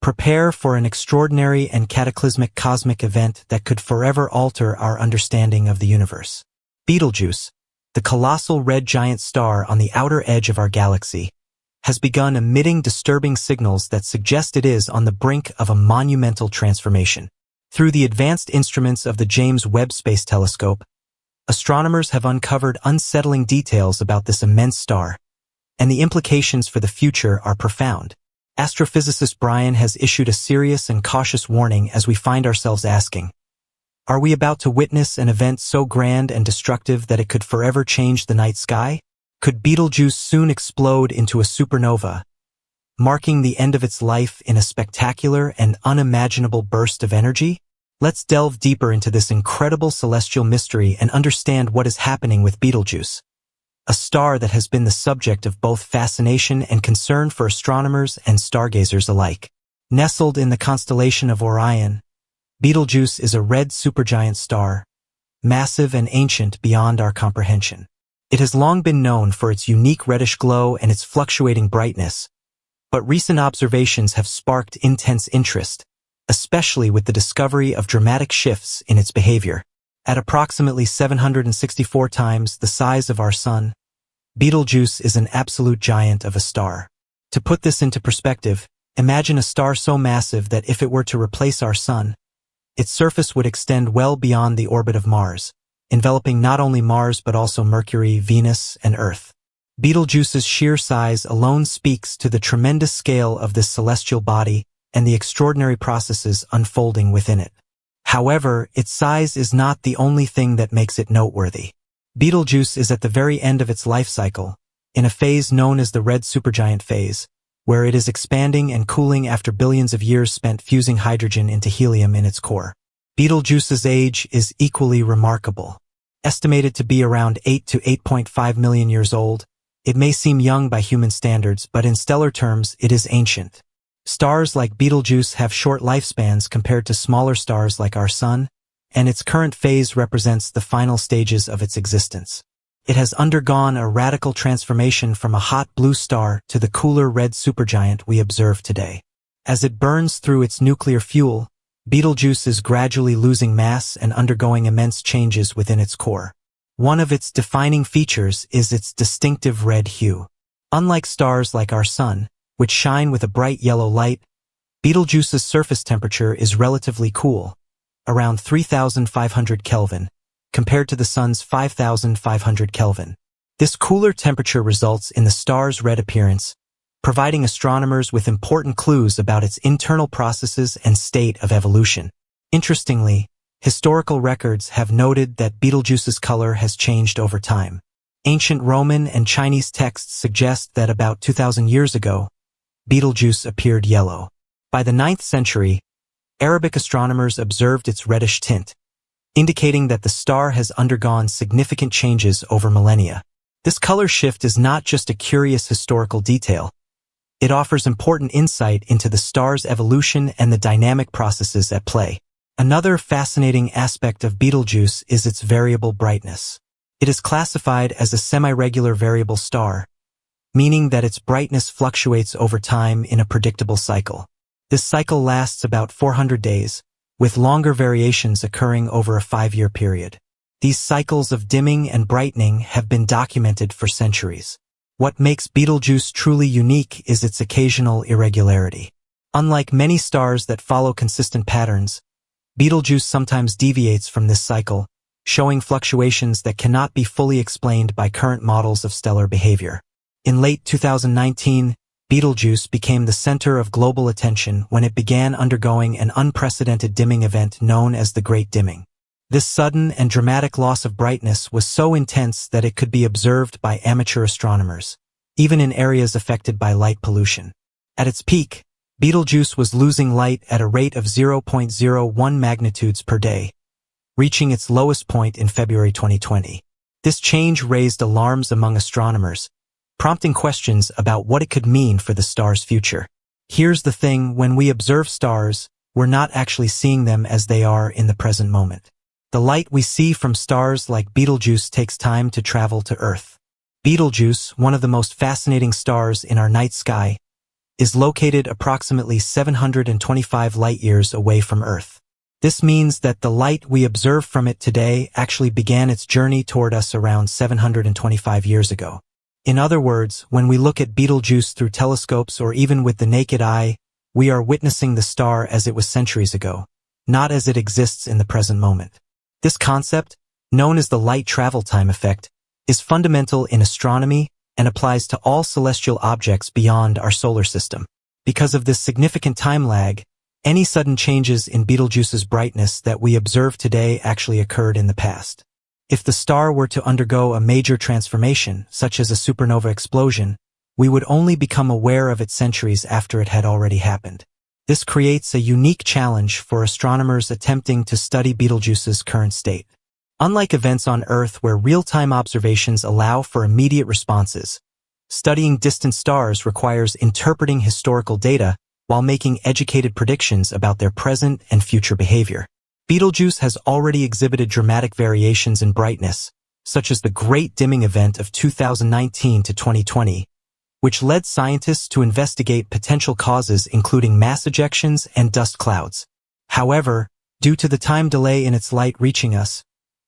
Prepare for an extraordinary and cataclysmic cosmic event that could forever alter our understanding of the universe. Betelgeuse, the colossal red giant star on the outer edge of our galaxy, has begun emitting disturbing signals that suggest it is on the brink of a monumental transformation. Through the advanced instruments of the James Webb Space Telescope, astronomers have uncovered unsettling details about this immense star, and the implications for the future are profound. Astrophysicist Brian has issued a serious and cautious warning as we find ourselves asking, are we about to witness an event so grand and destructive that it could forever change the night sky? Could Betelgeuse soon explode into a supernova, marking the end of its life in a spectacular and unimaginable burst of energy? Let's delve deeper into this incredible celestial mystery and understand what is happening with Betelgeuse, a star that has been the subject of both fascination and concern for astronomers and stargazers alike. Nestled in the constellation of Orion, Betelgeuse is a red supergiant star, massive and ancient beyond our comprehension. It has long been known for its unique reddish glow and its fluctuating brightness, but recent observations have sparked intense interest, especially with the discovery of dramatic shifts in its behavior. At approximately 764 times the size of our Sun, Betelgeuse is an absolute giant of a star. To put this into perspective, imagine a star so massive that if it were to replace our Sun, its surface would extend well beyond the orbit of Mars, enveloping not only Mars but also Mercury, Venus, and Earth. Betelgeuse's sheer size alone speaks to the tremendous scale of this celestial body and the extraordinary processes unfolding within it. However, its size is not the only thing that makes it noteworthy. Betelgeuse is at the very end of its life cycle, in a phase known as the red supergiant phase, where it is expanding and cooling after billions of years spent fusing hydrogen into helium in its core. Betelgeuse's age is equally remarkable. Estimated to be around 8 to 8.5 million years old, it may seem young by human standards, but in stellar terms, it is ancient. Stars like Betelgeuse have short lifespans compared to smaller stars like our Sun, and its current phase represents the final stages of its existence. It has undergone a radical transformation from a hot blue star to the cooler red supergiant we observe today. As it burns through its nuclear fuel, Betelgeuse is gradually losing mass and undergoing immense changes within its core. One of its defining features is its distinctive red hue. Unlike stars like our Sun, which shine with a bright yellow light, Betelgeuse's surface temperature is relatively cool, around 3,500 Kelvin, compared to the Sun's 5,500 Kelvin. This cooler temperature results in the star's red appearance, providing astronomers with important clues about its internal processes and state of evolution. Interestingly, historical records have noted that Betelgeuse's color has changed over time. Ancient Roman and Chinese texts suggest that about 2,000 years ago, Betelgeuse appeared yellow. By the 9th century, Arabic astronomers observed its reddish tint, indicating that the star has undergone significant changes over millennia. This color shift is not just a curious historical detail. It offers important insight into the star's evolution and the dynamic processes at play. Another fascinating aspect of Betelgeuse is its variable brightness. It is classified as a semi-regular variable star, meaning that its brightness fluctuates over time in a predictable cycle. This cycle lasts about 400 days, with longer variations occurring over a 5-year period. These cycles of dimming and brightening have been documented for centuries. What makes Betelgeuse truly unique is its occasional irregularity. Unlike many stars that follow consistent patterns, Betelgeuse sometimes deviates from this cycle, showing fluctuations that cannot be fully explained by current models of stellar behavior. In late 2019, Betelgeuse became the center of global attention when it began undergoing an unprecedented dimming event known as the Great Dimming. This sudden and dramatic loss of brightness was so intense that it could be observed by amateur astronomers, even in areas affected by light pollution. At its peak, Betelgeuse was losing light at a rate of 0.01 magnitudes per day, reaching its lowest point in February 2020. This change raised alarms among astronomers, prompting questions about what it could mean for the star's future. Here's the thing, when we observe stars, we're not actually seeing them as they are in the present moment. The light we see from stars like Betelgeuse takes time to travel to Earth. Betelgeuse, one of the most fascinating stars in our night sky, is located approximately 725 light-years away from Earth. This means that the light we observe from it today actually began its journey toward us around 725 years ago. In other words, when we look at Betelgeuse through telescopes or even with the naked eye, we are witnessing the star as it was centuries ago, not as it exists in the present moment. This concept, known as the light travel time effect, is fundamental in astronomy and applies to all celestial objects beyond our solar system. Because of this significant time lag, any sudden changes in Betelgeuse's brightness that we observe today actually occurred in the past. If the star were to undergo a major transformation, such as a supernova explosion, we would only become aware of it centuries after it had already happened. This creates a unique challenge for astronomers attempting to study Betelgeuse's current state. Unlike events on Earth where real-time observations allow for immediate responses, studying distant stars requires interpreting historical data while making educated predictions about their present and future behavior. Betelgeuse has already exhibited dramatic variations in brightness, such as the Great Dimming Event of 2019 to 2020, which led scientists to investigate potential causes including mass ejections and dust clouds. However, due to the time delay in its light reaching us,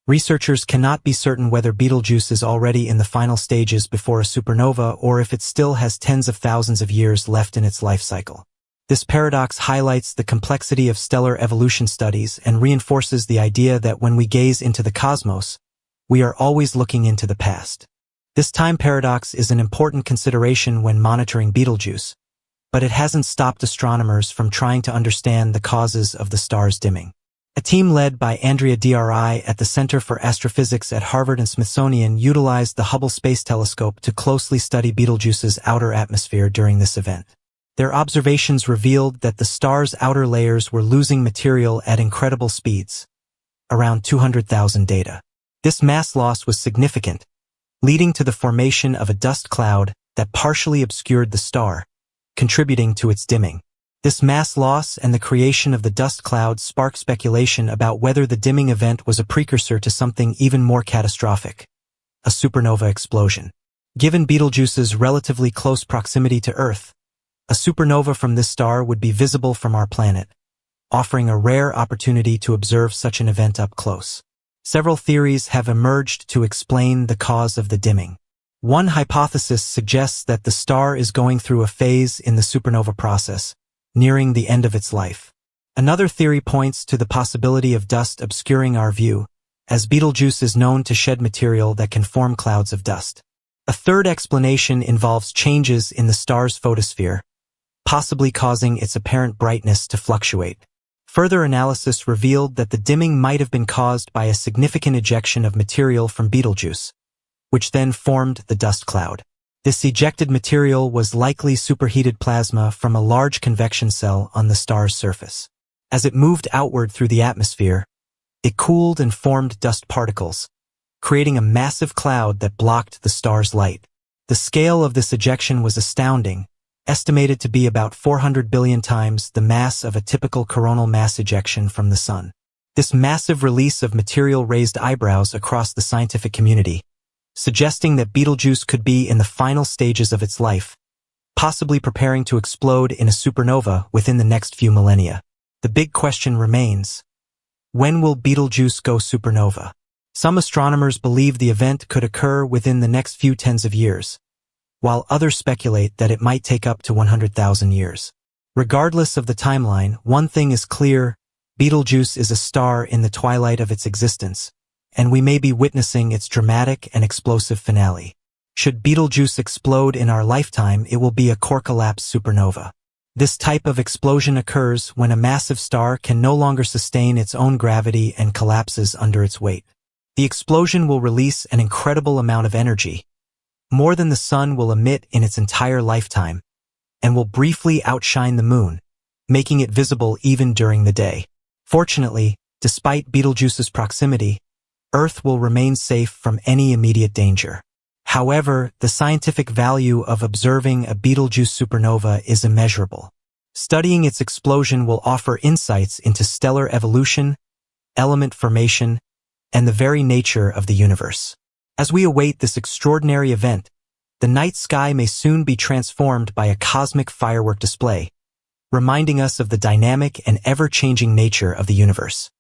researchers cannot be certain whether Betelgeuse is already in the final stages before a supernova or if it still has tens of thousands of years left in its life cycle. This paradox highlights the complexity of stellar evolution studies and reinforces the idea that when we gaze into the cosmos, we are always looking into the past. This time paradox is an important consideration when monitoring Betelgeuse, but it hasn't stopped astronomers from trying to understand the causes of the star's dimming. A team led by Andrea Dri at the Center for Astrophysics at Harvard and Smithsonian utilized the Hubble Space Telescope to closely study Betelgeuse's outer atmosphere during this event. Their observations revealed that the star's outer layers were losing material at incredible speeds, around 200,000 data. This mass loss was significant, leading to the formation of a dust cloud that partially obscured the star, contributing to its dimming. This mass loss and the creation of the dust cloud sparked speculation about whether the dimming event was a precursor to something even more catastrophic, a supernova explosion. Given Betelgeuse's relatively close proximity to Earth, a supernova from this star would be visible from our planet, offering a rare opportunity to observe such an event up close. Several theories have emerged to explain the cause of the dimming. One hypothesis suggests that the star is going through a phase in the supernova process, nearing the end of its life. Another theory points to the possibility of dust obscuring our view, as Betelgeuse is known to shed material that can form clouds of dust. A third explanation involves changes in the star's photosphere, possibly causing its apparent brightness to fluctuate. Further analysis revealed that the dimming might have been caused by a significant ejection of material from Betelgeuse, which then formed the dust cloud. This ejected material was likely superheated plasma from a large convection cell on the star's surface. As it moved outward through the atmosphere, it cooled and formed dust particles, creating a massive cloud that blocked the star's light. The scale of this ejection was astounding, estimated to be about 400 billion times the mass of a typical coronal mass ejection from the Sun. This massive release of material raised eyebrows across the scientific community, suggesting that Betelgeuse could be in the final stages of its life, possibly preparing to explode in a supernova within the next few millennia. The big question remains: when will Betelgeuse go supernova? Some astronomers believe the event could occur within the next few tens of years, while others speculate that it might take up to 100,000 years. Regardless of the timeline, one thing is clear: Betelgeuse is a star in the twilight of its existence, and we may be witnessing its dramatic and explosive finale. Should Betelgeuse explode in our lifetime, it will be a core collapse supernova. This type of explosion occurs when a massive star can no longer sustain its own gravity and collapses under its weight. The explosion will release an incredible amount of energy, more than the Sun will emit in its entire lifetime, and will briefly outshine the Moon, making it visible even during the day. Fortunately, despite Betelgeuse's proximity, Earth will remain safe from any immediate danger. However, the scientific value of observing a Betelgeuse supernova is immeasurable. Studying its explosion will offer insights into stellar evolution, element formation, and the very nature of the universe. As we await this extraordinary event, the night sky may soon be transformed by a cosmic firework display, reminding us of the dynamic and ever-changing nature of the universe.